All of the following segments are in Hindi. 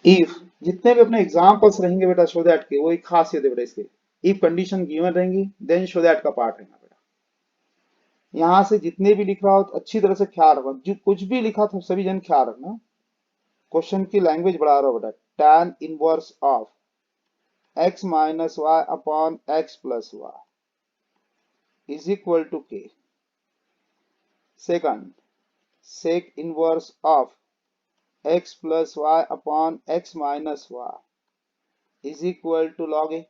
इफ जितने भी अपने एग्जाम्पल्स रहेंगे बेटा शो दैट के, वो एक खासियत है बेटा इसके। इफ कंडीशन गिवन रहेंगी देन शो दैट का पार्ट रहेगा बेटा। यहाँ से जितने भी लिख रहा हो तो अच्छी तरह से ख्याल रखना, जो कुछ भी लिखा था सभी जन ख्याल रखना। क्वेश्चन की लैंग्वेज बढ़ा रहा हो बेटा। tan inverse of x minus Y upon x plus Y is equal to k. Second, sec inverse of x plus y upon x minus y is equal to log a।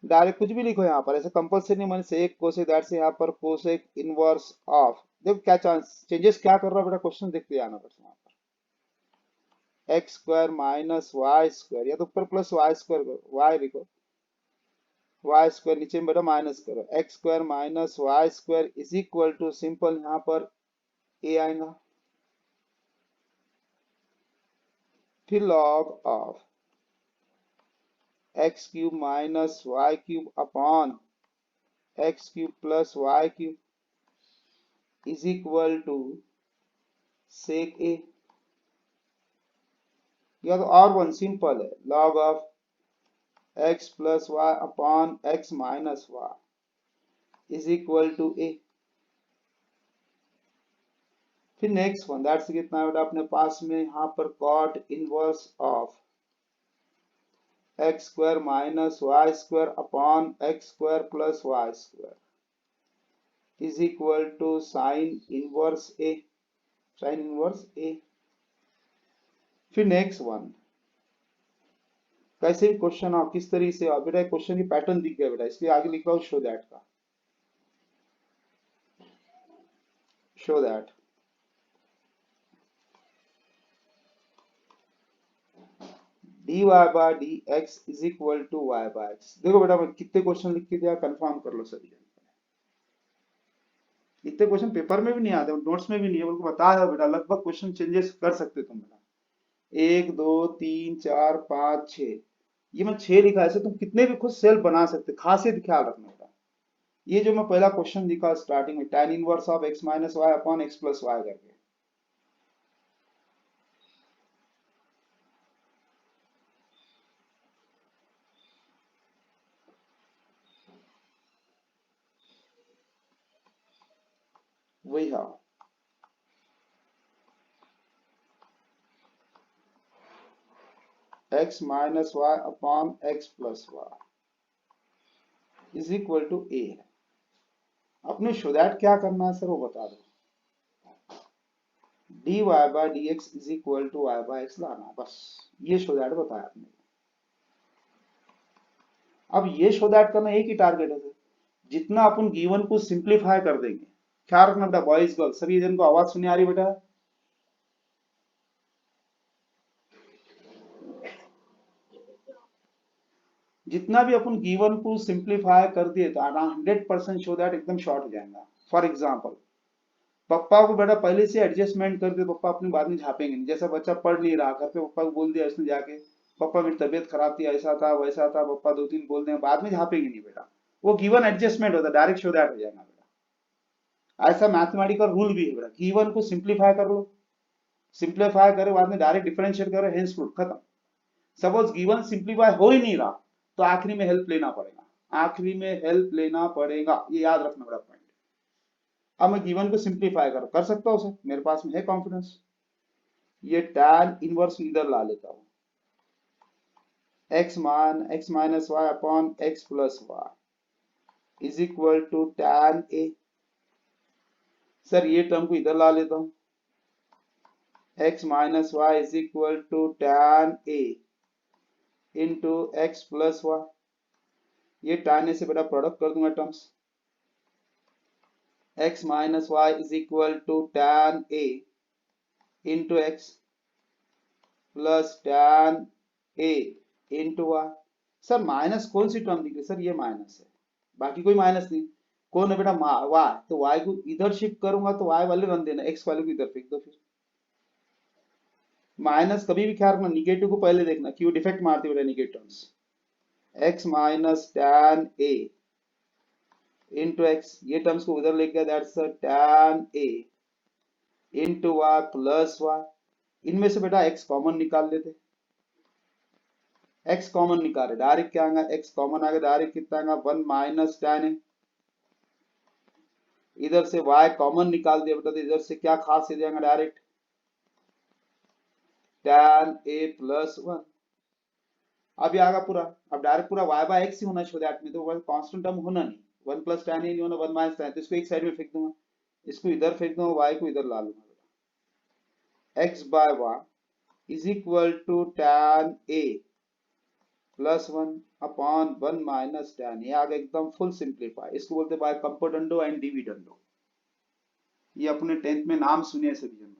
Direct कुछ भी लिखो यहाँ पर, ऐसे कंपल्सरी नहीं, मैंने सेक कोसेक दैट से यहाँ पर कोसेक इनवर्स ऑफ। देखो क्या चांस चेंजेस क्या कर रहा है बेटा, क्वेश्चन देखते जाना बस। यहाँ पर x square minus Y square, या तो ऊपर प्लस वाई स्क्वायर करो, वाई लिखो, वाई स्क्वायर नीचे में बेटा माइनस करो, x square minus Y square is equal to simple यहाँ पर ए आएगा, फिर log of x cube minus y cube upon x cube plus y cube is equal to sec a. या तो और वन सिंपल है, log of x plus y upon x minus Y is equal to a. फिर नेक्स्ट वन दैट्स कितना है बेटा अपने पास में यहाँ पर cot inverse of x square minus Y square upon x square plus Y square is equal to sine inverse a, sine inverse a. फिर नेक्स्ट वन, कैसे भी क्वेश्चन आप किस तरीके से, और बेटा क्वेश्चन की पैटर्न दिख गया बेटा, इसलिए आगे लिखा हूं शो दैट का, show that dy bye dx is equal to y by x। देखो बेटा मैं कितने क्वेश्चन लिख के दिया, कंफर्म कर लो सभी जन। इतने क्वेश्चन पेपर में भी नहीं आते, नोट्स में भी नहीं है, बल्कि बताया बेटा लगभग क्वेश्चन चेंजेस कर सकते तुम बेटा। एक दो तीन चार पाँच छः, ये मैं छह लिखा है, ऐसे तुम कितने भी खुद सेल्फ बना सकते, खासियत ख्याल रखना बेटा। ये जो मैं पहला क्वेश्चन लिखा स्टार्टिंग में, tan inverse of x minus Y upon x plus y करके, वही हाँ। x minus Y upon x plus Y is equal to a है। अपने शो दैट क्या करना है सर वो बता दो। dy bye dx is equal to y by x लाना है बस, ये शो दैट बताया आपने। अब ये शो दैट करना एक ही टारगेट है सर। जितना अपन गिवन को सिंप्लीफाई कर देंगे, ख्याल रखना बेटा बॉयज गर्ल्स सभी जन को आवाज सुनी आ रही बेटा। जितना भी अपन गिवन को सिंप्लीफाई कर दिए तो 100% शो दैट एकदम शॉर्ट हो जाएगा। फॉर एग्जाम्पल पप्पा को बेटा पहले से एडजस्टमेंट कर दे, पप्पा अपनी बाद में झापेंगे नहीं। जैसा बच्चा पढ़ नहीं रहा, घर पे पप्पा को बोल दिया इसने जाके, पप्पा मेरी तबीयत खराब थी, ऐसा था वैसा था, पप्पा दो तीन बोल दें, बाद में झापेंगे नहीं बेटा। वो गिवन एडजस्टमेंट होता है, डायरेक्ट शो दैट हो जाएगा बेटा। ऐसा मैथमेटिकल रूल भी है बेटा, गिवन को सिंप्लीफाई कर लो, सिंप्लीफाई करे बाद में डायरेक्ट डिफरेंशिएट करो, हेंस प्रूफ खत्म। सपोज गिवन सिंप्लीफाई हो ही नहीं रहा तो आखिरी में हेल्प लेना पड़ेगा, आखिरी में हेल्प लेना पड़ेगा, ये याद रखना बड़ा पॉइंट। अब मैं गिवन को सिंप्लीफाई कर सकता हूँ सर, मेरे पास में है कॉन्फिडेंस। ये tan इनवर्स इधर ला लेता हूँ, x minus Y upon x plus Y is equal to tan A. Sir ये टर्म को इधर ला लेता हूँ, x minus Y is equal to tan A into X plus Y. ये tan ए से बेटा प्रोडक्ट कर दूंगा terms, x minus Y is equal to tan A into X plus tan A into Y. Sir minus कौन सी टर्म दिख रही है सर, ये माइनस है, बाकी कोई माइनस नहीं। कौन है बेटा वाई, तो वाई को इधर शिफ्ट करूंगा तो वाई वाले रन देना, एक्स वाले को इधर फेंक दो। फिर माइनस कभी भी ख्याल रखना, निगेटिव को पहले देखना, क्यों डिफेक्ट मारती बेटा negative terms. X minus tan A into X, ये टर्म्स को उधर लेके that's tan A into Y plus Y. इनमें से बेटा x कॉमन निकाल लेते, x कॉमन निकाले डायरेक्ट क्या आएगा, x कॉमन आएगा डायरेक्ट कितना आएगा 1 माइनस tan है। इधर से y कॉमन निकाल दिया बेटा, तो इधर से क्या खास हो जाएगा डायरेक्ट tan a प्लस 1। अब ये आएगा पूरा, अब डायरेक्ट पूरा y बाय x ही होना चाहिए दैट में, तो वन कांस्टेंट टर्म होना नहीं, 1 प्लस tan a नहीं होना, 1 माइनस tan, तो इसको एक साइड में फेंक दूंगा, इसको इधर फेंक दूंगा, y को इधर ला लूंगा बेटा, x by y is equal to tan a plus 1 upon 1 minus tan, ये आगे एकदम फुल सिंप्लीफाई, इसको बोलते बाय कंपोनेंडो एंड डिविडेंडो। ये अपने 10th में नाम सुने सभी जन,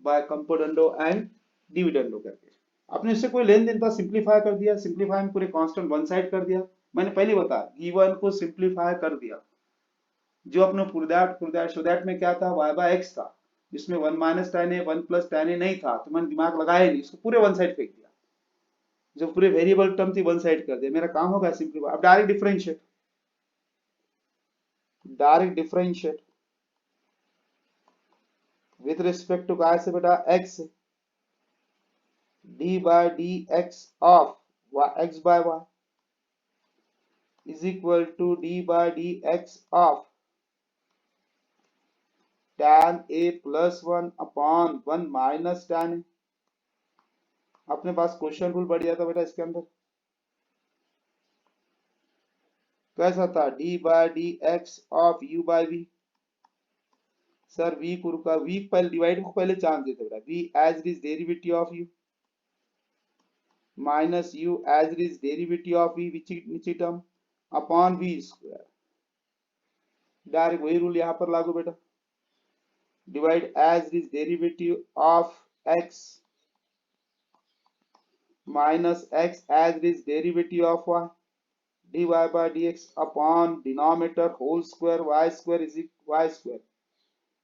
बाय कंपोनेंडो एंड डिविडेंडो करके। आपने इससे कोई लेन देन था, सिंप्लीफाई कर दिया, सिंप्लीफाई में पूरे कांस्टेंट वन साइड कर दिया। मैंने पहले बताया गिवन को सिंप्लीफाई कर दिया, जो अपने सो दैट में क्या था y बाय x था, जिसमें 1 minus tan a 1 plus tan a नहीं था, तो मैंने दिमाग लगाया नहीं, इसको पूरे वन साइड फेंक दिया, जो पूरे वेरिएबल टर्म थी वन साइड कर दिया, मेरा काम होगा सिंप्लीफाई। अब direct differentiate with respect to काय से बेटा x, d by dx of x by y is equal to d by dx of tan a plus 1 upon 1 minus tan a। अपने पास क्वेश्चन रूल बढ़ जाता बेटा इसके अंदर, कैसा था d by dx of u by v। Sir v को रुका, v पहले डिवाइड को पहले चांस देते बेटा, v as it is derivative of u minus u as it is derivative of v नीचे term upon v square. Direct वही रूल यहां पर लागू बेटा, divide as it is derivative of x minus x as it is derivative of y dy by dx upon denominator whole square y square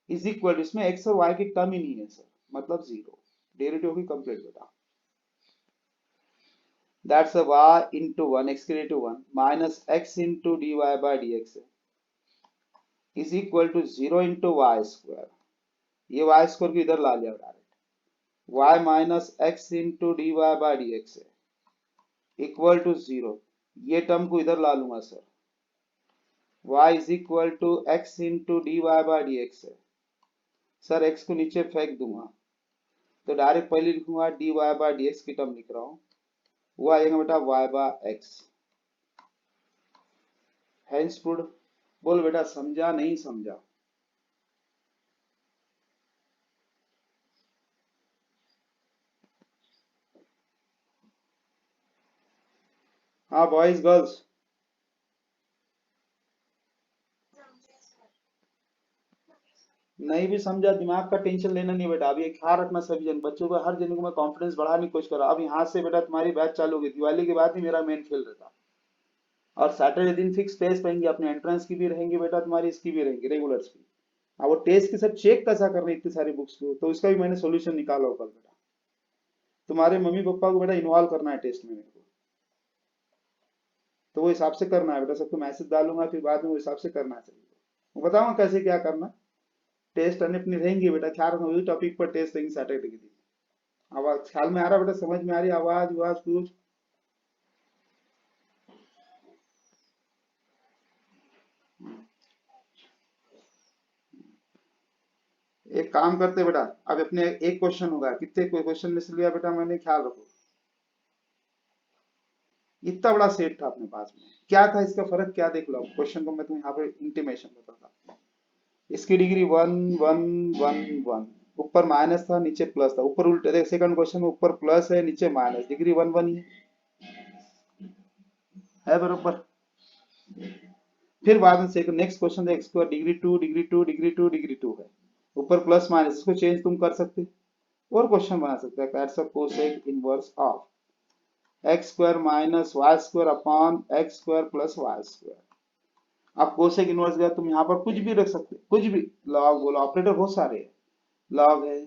is equal, इसमें x और y की टर्म ही नहीं है सर, मतलब जीरो, डेरिवेटिव होगी कंप्लीट बेटा। That's a y into 1 x के to 1 minus x into dy by dx is equal to 0 into y square, ये y स्क्वायर को इधर ला लिया डायरेक्ट, y माइनस x into dy by dx equal to 0, ये टर्म को इधर ला लूंगा sir, y is equal to x into dy by dx है सर, x को नीचे फेंक दूंगा, तो डायरेक्ट पहले लिखूंगा dy by dx की टर्म लिख रहा हूं, वो आएगा बेटा y by x। Hence proved. बोल बेटा समझा नहीं समझा? हाँ बॉयज गर्ल्स, नहीं भी समझा दिमाग का टेंशन लेना नहीं बेटा, अभी एक ख्याल रखना सभी जन, बच्चों को हर जन को मैं कॉन्फिडेंस बढ़ाने की कोशिश कर रहा हूं। अब यहाँ से बेटा तुम्हारी बैच चालू होगी, दिवाली के बाद ही मेरा मेन खेल रहता, और सैटरडे दिन फिक्स टेस्ट रहेंगे, अपने एंट्रेंस की भी रहेंगी बेटा, तुम्हारी इसकी भी रहेंगी रेगुलर्स की। अब वो टेस्ट के साथ चेक कैसा करना है इतनी सारी बुक्स को, तो इसका भी मैंने सोल्यूशन निकाला होगा बेटा, तुम्हारे मम्मी पापा को बेटा इन्वॉल्व करना है टेस्ट में मेरे को, तो वो हिसाब से करना है बेटा, सबको मैसेज डालूंगा फिर बाद में वो हिसाब से करना चाहिए, वो बताऊंगा कैसे क्या करना। टेस्ट अपनी रहेंगी बेटा, ख्याल रखना वही टॉपिक पर टेस्ट रहेंगी सैटरडे के दिन। आवाज ख्याल में आ रहा बेटा, समझ में आ रही आवाज कुछ? एक काम करते बेटा, अब अपने एक क्वेश्चन होगा, कितने क्वेश्चन में से लिया बेटा मैंने, ख्याल रखो, इतना बड़ा सेट था अपने पास में, क्या था इसका फर्क क्या, देख लो क्वेश्चन को मैं तुम्हें यहाँ पे इंटीमेशन बताता। इसकी डिग्री 1 1 1 1, ऊपर माइनस था नीचे प्लस था, ऊपर उल्टे, सेकंड क्वेश्चन में ऊपर प्लस है नीचे माइनस, डिग्री 1 1 ही है बरोबर। फिर बाद में सेकंड नेक्स्ट क्वेश्चन देख, इसको डिग्री 2 डिग्री 2 डिग्री 2 डिग्री 2 है, ऊपर प्लस माइनस, इसको चेंज तुम कर सकते और क्वेश्चन बना सकते हैं, that's a cosec inverse of x square minus Y square upon x square plus Y square. अब कोसेक इनवर्स गया, तुम यहाँ पर कुछ भी रख सकते, कुछ भी, लॉग बोलो, ऑपरेटर बहुत सारे हैं, लॉग है,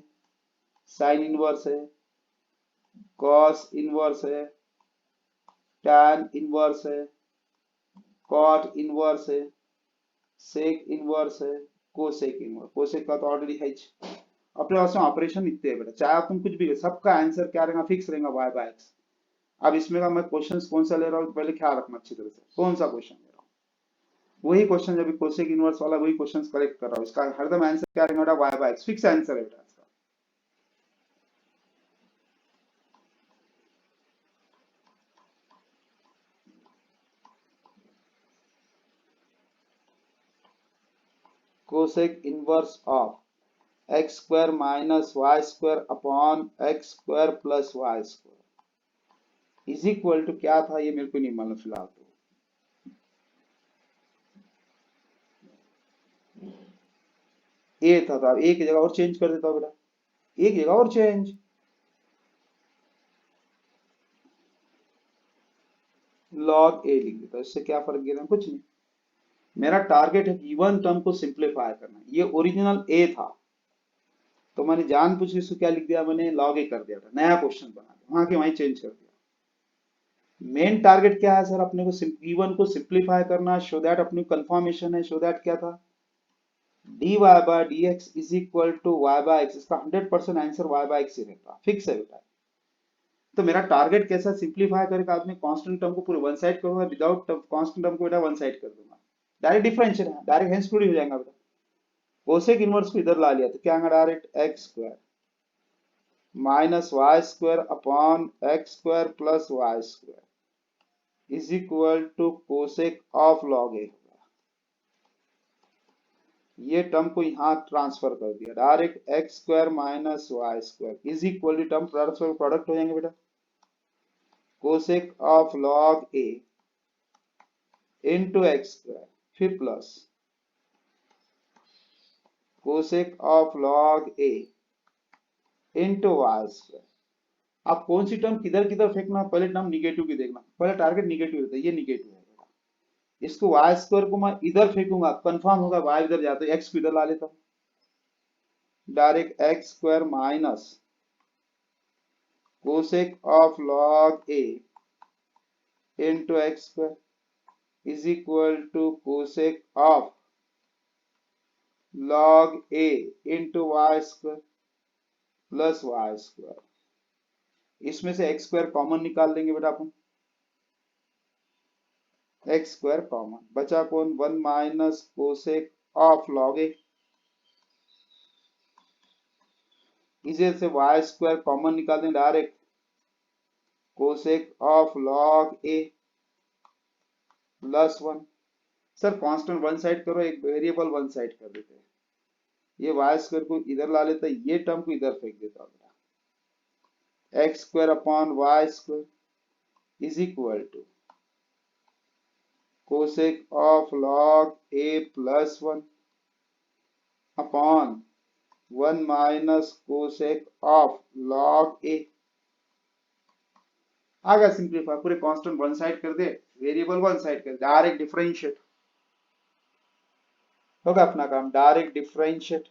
साइन इनवर्स है, कॉस इनवर्स है, टैन इनवर्स है, कॉट इनवर्स है, सेक इनवर्स है, कोसेक इनवर्स, कोसेक का तो ऑलरेडी है, अपने पास में ऑपरेशन इतने हैं बेटा, चाहे आप तुम कुछ भी सबका आंसर क्या रहेगा, फिक्स रहेगा y बाय एक्स। अब इसमें का मैं क्वेश्चन कौन सा ले रहा हूँ पहले ख्याल रखना अच्छी तरह से, कौन सा क्वेश्चन ले रहा हूँ, वही क्वेश्चन जब कोसेक इनवर्स वाला वही क्वेश्चन करेक्ट कर रहा हूँ, इसका हरदम आंसर क्या रहेगा बेटा, y by X fix answer है बेटा इसका। Cosec inverse of x square minus Y square upon x square plus Y square is equal to क्या था, ये मेरे को नहीं मालूम फिलहाल तो। ए था, तो एक जगह और चेंज कर देता हूँ बेटा, एक जगह और चेंज, लॉग ए लिख देता हूँ, इससे क्या फर्क गिरा, कुछ नहीं। मेरा टारगेट है गिवन टर्म को सिंप्लीफाई करना, ये ओरिजिनल ए था तो मैंने जानबूझ के इसको क्या लिख दिया, मैंने लॉग ए कर दिया था, नया क्वेश्चन बना दिया, वहां के वहीं चेंज कर दिया। मेन टारगेट क्या है सर, अपने को गिवन को सिंप्लीफाई करना, शो दैट अपनी कंफर्मेशन है, शो दैट क्या था, dy by dx is equal to y by x, इसका 100% आंसर y by x ही रहता, फिक्स है बेटा। तो मेरा टारगेट कैसा सिंप्लीफाई करके आदमी कांस्टेंट टर्म को पूरे वन साइड करूंगा, विदाउट कांस्टेंट टर्म को बेटा वन साइड कर दूंगा, डायरेक्ट डिफरेंशियल है, डायरेक्ट हेंस टू हो जाएगा बेटा। कोसेक इनवर्स को इधर ला लिया तो क्या आएगा, direct x square minus Y square upon x square plus Y square is equal to cosec of log a. ये टर्म को यहां ट्रांसफर कर दिया, direct x square minus Y square is equal to term product हो जाएंगे बेटा, cosec of log A into x square फिर plus cosec of log A into Y square. आप कौन सी टर्म किधर किधर फेंकना, पहले टर्म निगेटिव की देखना, पहले टारगेट निगेटिव रहता है, ये निगेटिव है, इसको वाई स्क्वायर को मैं इधर फेंकूंगा, कंफर्म होगा वाई इधर जाता है, एक्स को इधर ला लेता हूं, direct x square minus cosec of log A into x square is equal to cosec of log A into Y square plus Y square. इसमें से एक्स स्क्वायर कॉमन निकाल लेंगे बेटा अपन, एक्स स्क्वायर कॉमन बचा कौन, one minus cosec of log a, इसे से वाई स्क्वायर कॉमन निकाल दें, direct cosec of log A plus one. Sir constant one side करो, एक वेरिएबल वन साइड कर देते हैं, ये वाई स्क्वायर को इधर ला लेता है, ये टर्म को इधर फेंक देता हूं, x square upon y square is equal to cosec of log A plus one upon one minus cosec of log a. आ गया सिंप्लीफाई, पूरे कांस्टेंट वन साइड कर दे, वेरिएबल वन साइड कर दे, डायरेक्ट डिफरेंशिएट होगा अपना काम, direct differentiate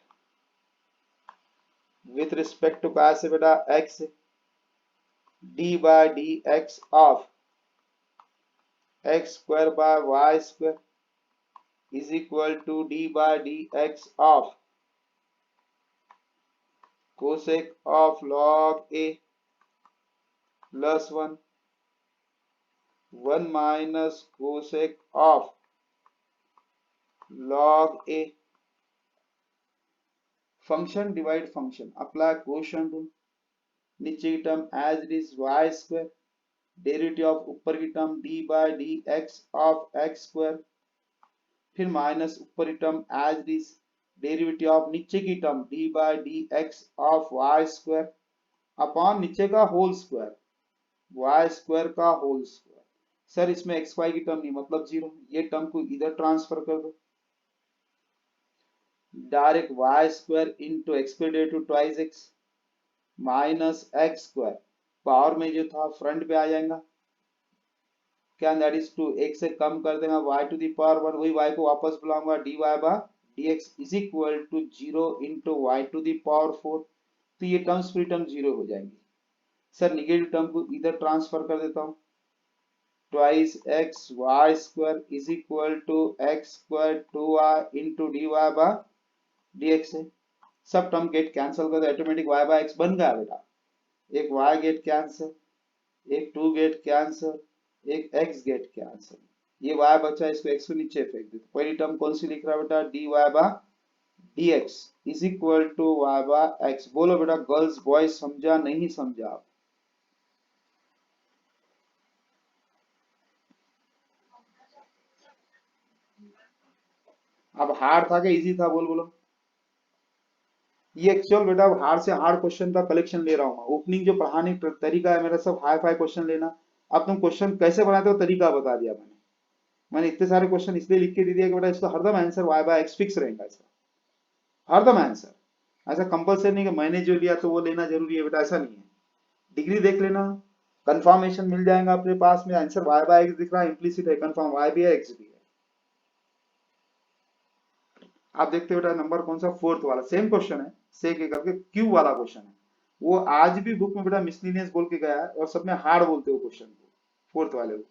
with respect to क्या से बेटा, X D by D X of x square by Y square is equal to D by D X of cosec of log A plus one one minus cosec of log A. Function divide function, apply quotient rule, नीचे की term as it is Y square, derivative of ऊपर की term D by D X of x square, फिर माइनस ऊपर की term as it is derivative of नीचे की term D by D X of Y square upon नीचे का होल स्क्वायर वाई स्क्वायर का होल स्क्वायर। सर इसमें एक्स वाई की टर्म नहीं मतलब जीरो, ये टर्म को इधर ट्रांसफर कर दो, direct Y square into x square derivative twice X minus X square, power में जो था फ्रंट पे आ जाएगा, क्या दैट इज टू, एक से कम कर देगा y to the power one, वही y को वापस बुलाऊंगा dy bye dx is equal to zero into Y to the power four, तो ये टर्म्स फ्री टर्म जीरो हो जाएंगी। सर निगेटिव टर्म को इधर ट्रांसफर कर देता हूं, twice X Y square is equal to X square to Y into D Y by D X है। सब टर्म गेट कैंसिल कर दो, ऑटोमेटिक y बाय एक्स बन गया बेटा। एक y गेट कैंसिल, एक 2 गेट कैंसिल, एक x गेट कैंसिल, ये y बचा, इसको x को नीचे फेंक दे। तो पहली टर्म कौन सी लिख रहा है बेटा, dy bye dx is equal to y by x। बोलो बेटा गर्ल्स बॉयज, समझा नहीं समझा? अब हार्ड था कि इजी था, बोल बोलो। ये एक्चुअल बेटा हार्ड से हार्ड क्वेश्चन का कलेक्शन ले रहा हूँ मैं। ओपनिंग जो पढ़ाने का तरीका है मेरा, सब हाई फाई क्वेश्चन लेना। अब तुम क्वेश्चन कैसे बनाते हो तरीका बता दिया मैंने इतने सारे क्वेश्चन इसलिए लिख के दे दिया कि बेटा इसका हरदम answer y by x fix रहेगा इसका, हरदम आंसर। ऐसा कंपलसरी नहीं कि मैंने जो लिया तो वो लेना जरूरी है बेटा, ऐसा नहीं है। डिग्री देख लेना, कंफर्मेशन मिल जाएगा अपने पास में, आंसर y बाय x दिख रहा है, इम्प्लीसिट है, कंफर्म y भी है x भी है। आप देखते हो बेटा नंबर कौन सा, फोर्थ वाला, सेम क्वेश्चन है, से के करके क्यू वाला क्वेश्चन है। वो आज भी बुक में बेटा मिसलिनियस बोल के गया है, और सब में हार्ड बोलते हो क्वेश्चन को, फोर्थ वाले को।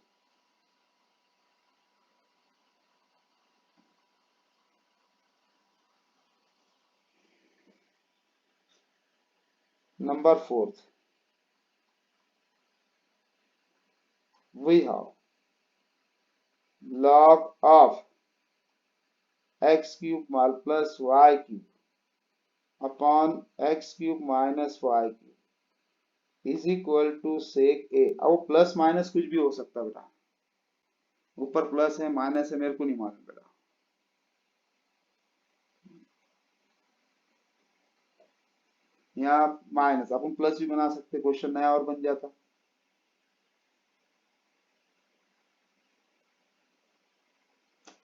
Number fourth, we have log of x cube plus y cube upon x cube minus y cube is equal to sec a। अब वो प्लस माइनस कुछ भी हो सकता है बेटा, ऊपर प्लस है माइनस है मेरे को नहीं मालूम बेटा। यहाँ माइनस अपन प्लस भी बना सकते, क्वेश्चन नया और बन जाता।